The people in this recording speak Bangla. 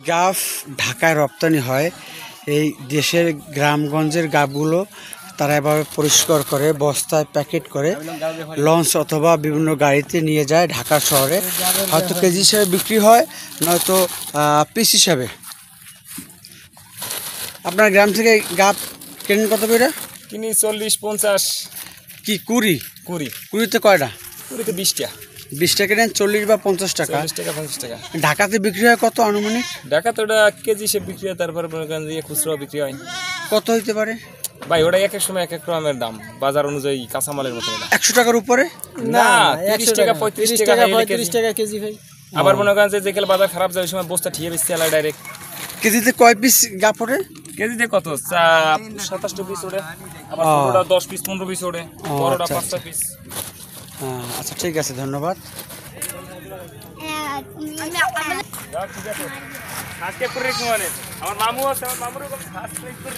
গাব ঢাকায় রপ্তানি হয়। এই দেশের গ্রামগঞ্জের গাবগুলো তারা এভাবে পরিষ্কার করে বস্তায় প্যাকেট করে লঞ্চ অথবা বিভিন্ন গাড়িতে নিয়ে যায় ঢাকা শহরে, হয়তো কেজি হিসাবে বিক্রি হয়, নয়তো পিস হিসাবে। আপনার গ্রাম থেকে গাব কেনেন কত করে? কিনি 40-50। কি 20-20তে কয়টা? 20তে 20টা। 20টা কেনেন, 40 বা 50 টাকা। 50 টাকা। ঢাকাতে বিক্রি হয় কত আনুমানিক? ঢাকাতে ওটা কেজি হিসেবে বিক্রি হয়, তারপরে খুচরো বিক্রি হয়। কত হইতে পারে ভাই? ওটা এক এক সময় এক এক রকমের দাম, বাজার অনুযায়ী কাঁচামালের মতো। 100 টাকার উপরে না, 30 টাকা 35 টাকা 35 টাকা কেজি ভাই। আবার মনে করেন যে যেগুলো বাজার খারাপ যায় ওই সময় বস্তা ঠিয়ে বেশি আলাদা ডাইরেক্ট। কেজিতে কয় পিস গাব পড়ে? কেজিতে কত? 27 পিস ওড়ে, আবার ছোটটা 10 পিস 15 পিস ওড়ে, বড়টা 5 পিস। আচ্ছা ঠিক আছে, ধন্যবাদ। আজকে করে কি মানে আমার মামু আছে, আমার মামুর সাবস্ক্রাইব করে